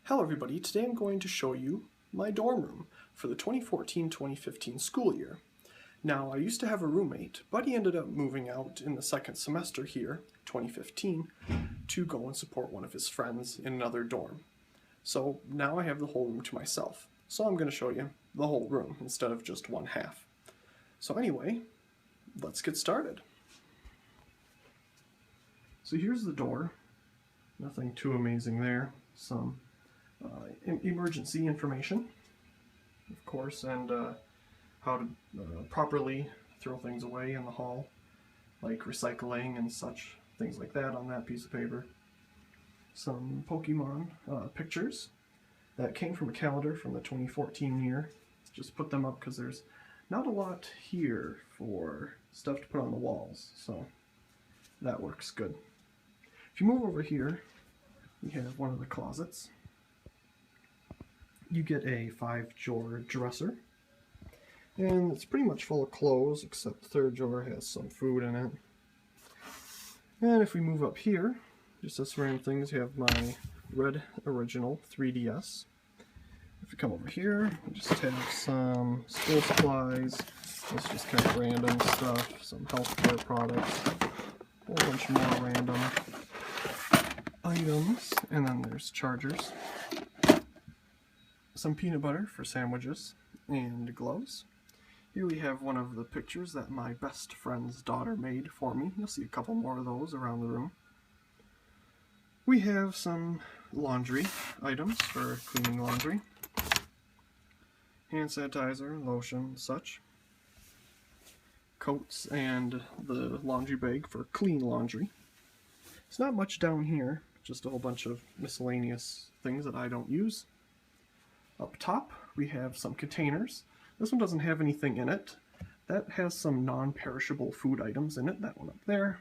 Hello everybody, today I'm going to show you my dorm room for the 2014-2015 school year. Now, I used to have a roommate, but he ended up moving out in the second semester here, 2015, to go and support one of his friends in another dorm. So now I have the whole room to myself. So I'm going to show you the whole room instead of just one half. So anyway, let's get started. So here's the door. Nothing too amazing there. Some emergency information, of course, and how to properly throw things away in the hall, like recycling and such, things like that on that piece of paper. Some Pokemon pictures that came from a calendar from the 2014 year. Just put them up because there's not a lot here for stuff to put on the walls, so that works good. If you move over here, we have one of the closets. You get a 5-drawer dresser, and it's pretty much full of clothes, except the third drawer has some food in it. And if we move up here, just as random things, you have my red original 3DS. If we come over here, we just have some school supplies. It's just kind of random stuff, some healthcare products, a whole bunch more random items, and then there's chargers. Some peanut butter for sandwiches, and gloves. Here we have one of the pictures that my best friend's daughter made for me. You'll see a couple more of those around the room. We have some laundry items for cleaning laundry. Hand sanitizer, lotion, such. Coats and the laundry bag for clean laundry. It's not much down here, just a whole bunch of miscellaneous things that I don't use. Up top, we have some containers. This one doesn't have anything in it. That has some non-perishable food items in it, that one up there.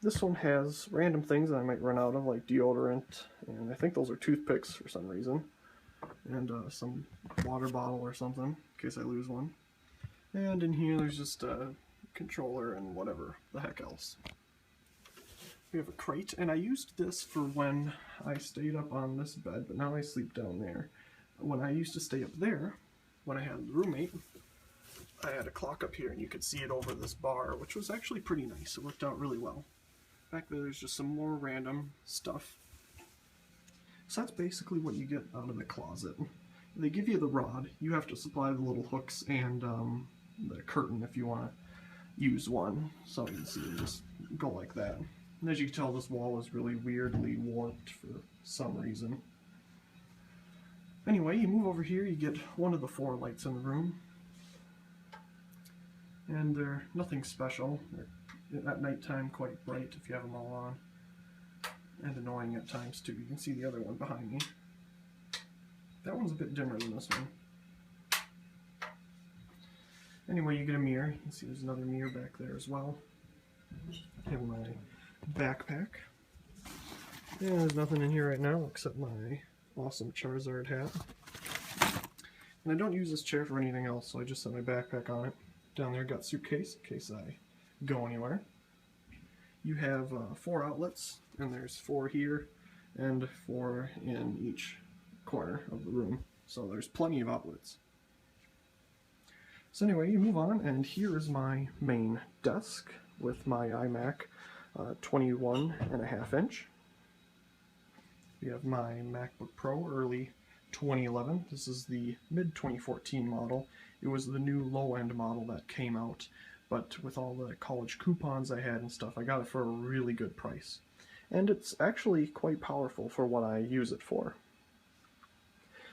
This one has random things that I might run out of, like deodorant, and I think those are toothpicks for some reason. And some water bottle or something, in case I lose one. And in here there's just a controller and whatever the heck else. We have a crate, and I used this for when I stayed up on this bed, but now I sleep down there. When I used to stay up there, when I had the roommate, I had a clock up here and you could see it over this bar, which was actually pretty nice. It worked out really well. Back there, there's just some more random stuff. So that's basically what you get out of the closet. They give you the rod. You have to supply the little hooks and the curtain if you want to use one. So you can see it just go like that. And as you can tell, this wall is really weirdly warped for some reason. Anyway, you move over here, you get one of the 4 lights in the room. And they're nothing special. They're at nighttime quite bright if you have them all on. And annoying at times too. You can see the other one behind me. That one's a bit dimmer than this one. Anyway, you get a mirror. You can see there's another mirror back there as well. I have my backpack. And there's nothing in here right now except my awesome Charizard hat. And I don't use this chair for anything else, so I just set my backpack on it. Down there, got suitcase in case I go anywhere. You have 4 outlets, and there's 4 here and 4 in each corner of the room. So there's plenty of outlets. So anyway, you move on, and here is my main desk with my iMac 21.5 inch. We have my MacBook Pro early 2011. This is the mid-2014 model. It was the new low-end model that came out, but with all the college coupons I had and stuff, I got it for a really good price. And it's actually quite powerful for what I use it for.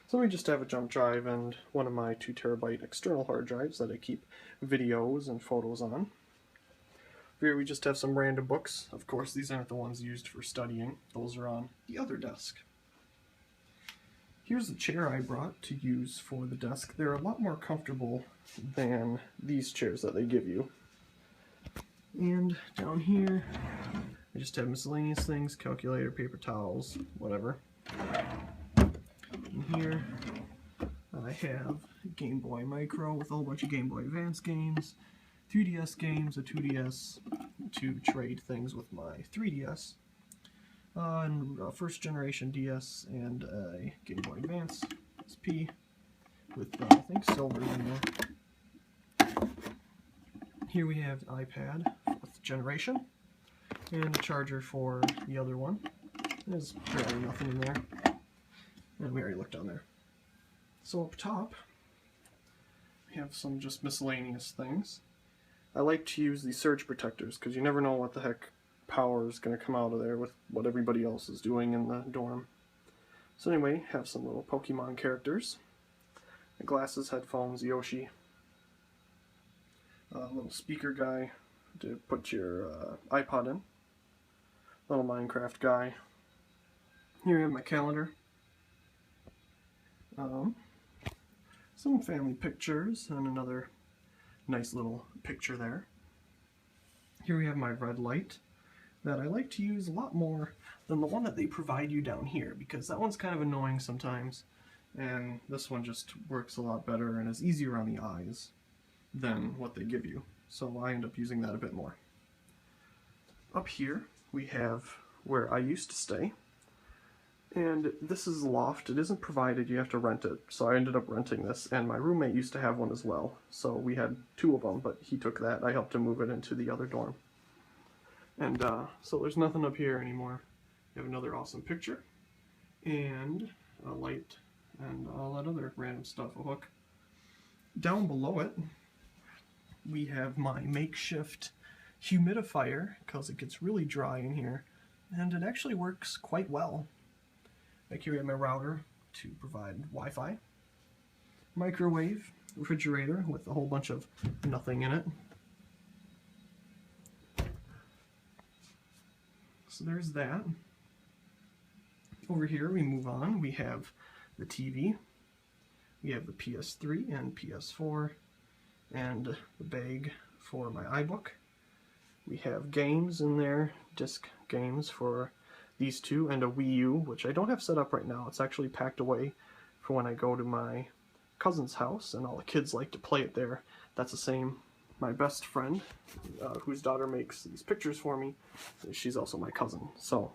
So we just have a jump drive and one of my 2 terabyte external hard drives that I keep videos and photos on. Here we just have some random books. Of course, these aren't the ones used for studying. Those are on the other desk. Here's the chair I brought to use for the desk. They're a lot more comfortable than these chairs that they give you. And down here, I just have miscellaneous things, calculator, paper towels, whatever. And here, I have a Game Boy Micro with a whole bunch of Game Boy Advance games, 3DS games, a 2DS to trade things with my 3DS, and first generation DS and a Game Boy Advance SP with I think silver in there. Here we have the iPad 4th generation and a charger for the other one. There's barely nothing in there, and we already looked on there. So up top we have some just miscellaneous things. I like to use these surge protectors because you never know what the heck power is going to come out of there with what everybody else is doing in the dorm. So anyway, have some little Pokemon characters. Glasses, headphones, Yoshi. A little speaker guy to put your iPod in. Little Minecraft guy. Here I have my calendar. Some family pictures and another nice little picture there. Here we have my red light that I like to use a lot more than the one that they provide you down here, because that one's kind of annoying sometimes, and this one just works a lot better and is easier on the eyes than what they give you, so I end up using that a bit more. Up here we have where I used to stay, and this is a loft. It isn't provided, you have to rent it, so I ended up renting this, and my roommate used to have one as well, so we had 2 of them, but he took that. I helped him move it into the other dorm. And so there's nothing up here anymore. You have another awesome picture, and a light, and all that other random stuff, a hook. Down below it, we have my makeshift humidifier, because it gets really dry in here, and it actually works quite well. Back here we have my router to provide Wi-Fi, microwave, refrigerator with a whole bunch of nothing in it. So there's that. Over here we move on. We have the TV. We have the PS3 and PS4 and the bag for my iBook. We have games in there, disc games for these 2, and a Wii U, which I don't have set up right now. It's actually packed away for when I go to my cousin's house and all the kids like to play it there. That's the same. My best friend, whose daughter makes these pictures for me, she's also my cousin. So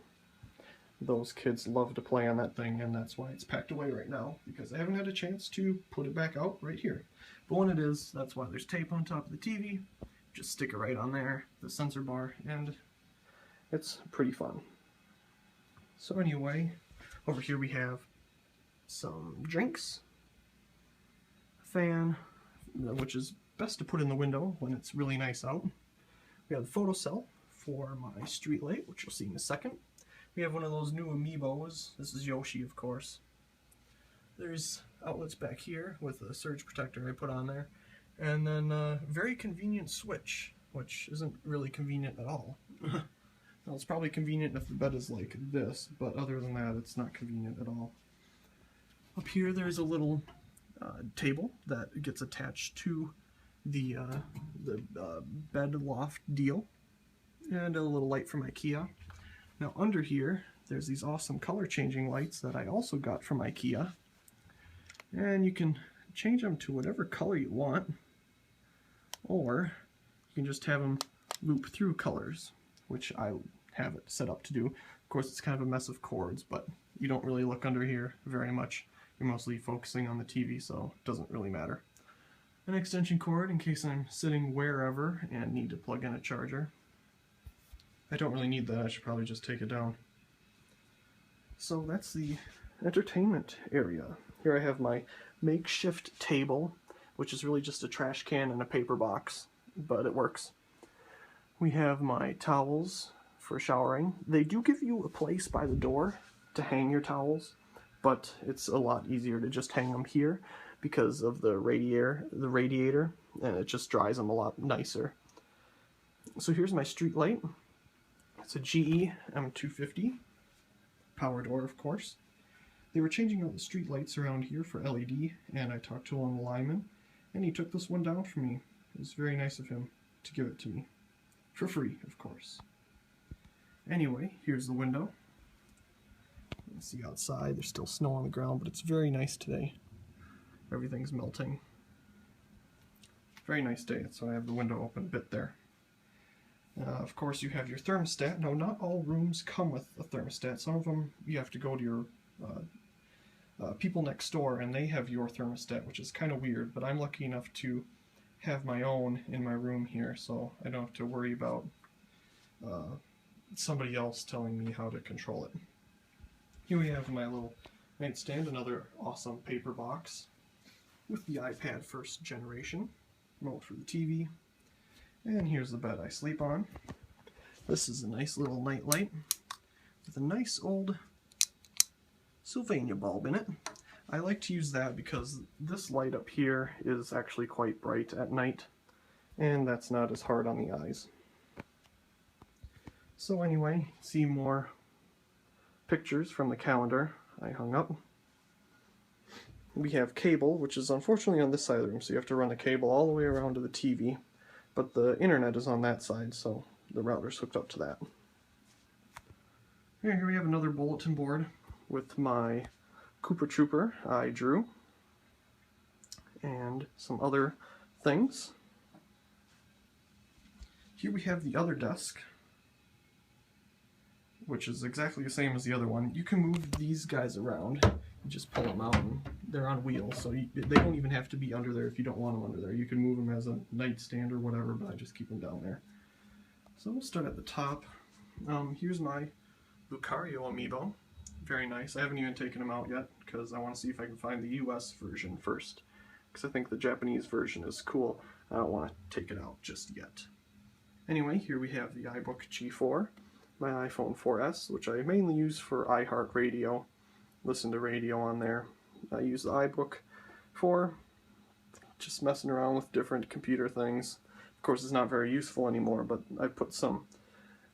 those kids love to play on that thing, and that's why it's packed away right now, because I haven't had a chance to put it back out right here. But when it is, that's why there's tape on top of the TV. Just stick it right on there, the sensor bar, and it's pretty fun. So anyway, over here we have some drinks, a fan, which is best to put in the window when it's really nice out. We have the photocell for my Streetlight, which you'll see in a second. We have one of those new Amiibos. This is Yoshi, of course. There's outlets back here with a surge protector I put on there. And then a very convenient switch, which isn't really convenient at all. Well, it's probably convenient if the bed is like this, but other than that, it's not convenient at all. Up here there's a little table that gets attached to the bed loft deal, and a little light from IKEA. Now under here, there's these awesome color changing lights that I also got from IKEA, and you can change them to whatever color you want, or you can just have them loop through colors, which I have it set up to do. Of course, it's kind of a mess of cords, but you don't really look under here very much. You're mostly focusing on the TV, so it doesn't really matter. An extension cord in case I'm sitting wherever and need to plug in a charger. I don't really need that, I should probably just take it down. So that's the entertainment area. Here I have my makeshift table, which is really just a trash can and a paper box, but it works. We have my towels for showering. They do give you a place by the door to hang your towels, but it's a lot easier to just hang them here because of the radiator, and it just dries them a lot nicer. So here's my Streetlight. It's a GE M250, power door of course. They were changing out the street lights around here for LED, and I talked to one of the linemen, and he took this one down for me. It was very nice of him to give it to me. For free, of course. Anyway, here's the window. You can see outside, there's still snow on the ground, but it's very nice today. Everything's melting. Very nice day, so I have the window open a bit there. Of course, you have your thermostat. Now, not all rooms come with a thermostat. Some of them you have to go to your people next door, and they have your thermostat, which is kind of weird, but I'm lucky enough to have my own in my room here, so I don't have to worry about somebody else telling me how to control it. Here we have my little nightstand, another awesome paper box with the iPad first generation, remote for the TV, and here's the bed I sleep on. This is a nice little night light with a nice old Sylvania bulb in it. I like to use that because this light up here is actually quite bright at night, and that's not as hard on the eyes. So anyway, see more pictures from the calendar I hung up. We have cable, which is unfortunately on this side of the room, so you have to run a cable all the way around to the TV, but the internet is on that side, so the router's hooked up to that. Here we have another bulletin board with my Koopa Trooper I drew, and some other things. Here we have the other desk, which is exactly the same as the other one. You can move these guys around. You just pull them out, and they're on wheels, so they don't even have to be under there if you don't want them under there. You can move them as a nightstand or whatever, but I just keep them down there. So we'll start at the top. Here's my Lucario Amiibo. Very nice. I haven't even taken him out yet because I want to see if I can find the US version first, because I think the Japanese version is cool. I don't want to take it out just yet. Anyway, here we have the iBook G4, my iPhone 4S, which I mainly use for iHeartRadio, listen to radio on there. I use the iBook for just messing around with different computer things. Of course, it's not very useful anymore, but I put some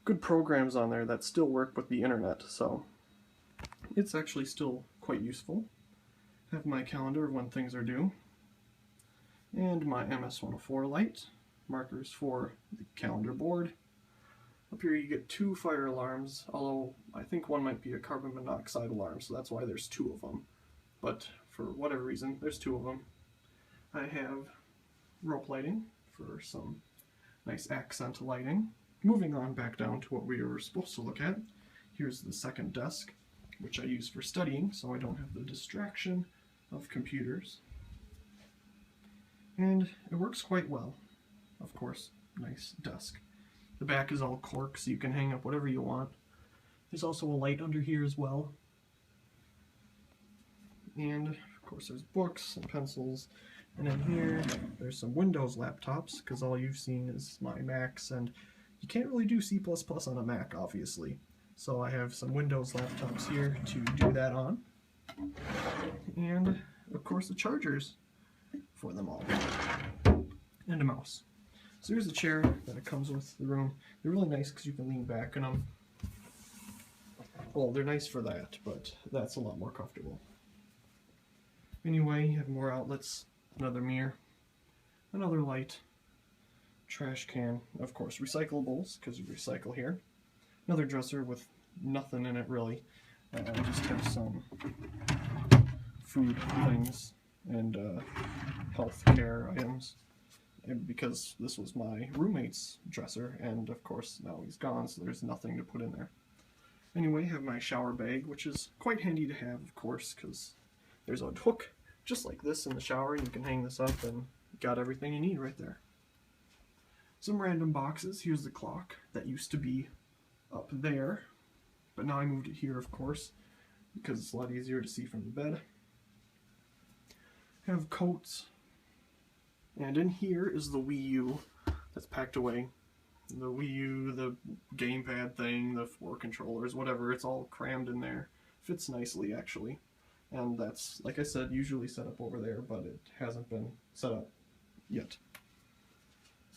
good programs on there that still work with the internet, so it's actually still quite useful. I have my calendar of when things are due, and my MS-104 light, markers for the calendar board. Up here you get 2 fire alarms, although I think one might be a carbon monoxide alarm, so that's why there's 2 of them. But for whatever reason, there's 2 of them. I have rope lighting for some nice accent lighting. Moving on back down to what we were supposed to look at, here's the second desk, which I use for studying, so I don't have the distraction of computers. And it works quite well, of course. Nice desk. The back is all cork, so you can hang up whatever you want. There's also a light under here as well. And, of course, there's books and pencils. And in here, there's some Windows laptops, because all you've seen is my Macs, and you can't really do C++ on a Mac, obviously. So I have some Windows laptops here to do that on. And, of course, the chargers for them all. And a mouse. So here's the chair that it comes with the room. They're really nice because you can lean back in them. Well, they're nice for that, but that's a lot more comfortable. Anyway, you have more outlets, another mirror, another light, trash can, of course recyclables, because you recycle here. Another dresser with nothing in it really. I just have some food things and health care items, because this was my roommate's dresser, and of course now he's gone, so there's nothing to put in there. Anyway, I have my shower bag, which is quite handy to have, of course, because there's a hook just like this in the shower, and you can hang this up and you got everything you need right there. Some random boxes. Here's the clock that used to be up there, but now I moved it here, of course, because it's a lot easier to see from the bed. I have coats. And in here is the Wii U that's packed away. The Wii U, the gamepad thing, the 4 controllers, whatever, it's all crammed in there. Fits nicely, actually. And that's, like I said, usually set up over there, but it hasn't been set up yet.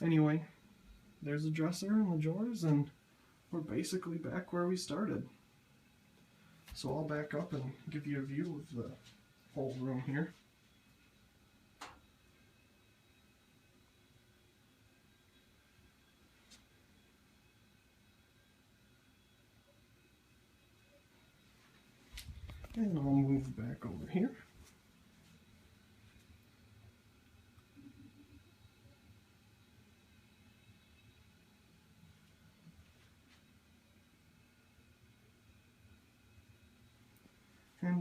Anyway, there's the dresser and the drawers, and we're basically back where we started. So I'll back up and give you a view of the whole room here. And I'll move back over here.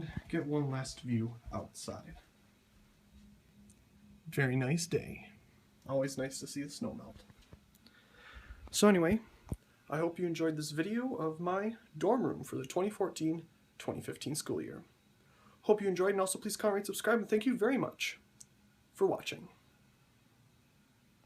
and get one last view outside. Very nice day. Always nice to see the snow melt. So anyway, I hope you enjoyed this video of my dorm room for the 2014-2015 school year. Hope you enjoyed, and also please comment, rate, subscribe, and thank you very much for watching.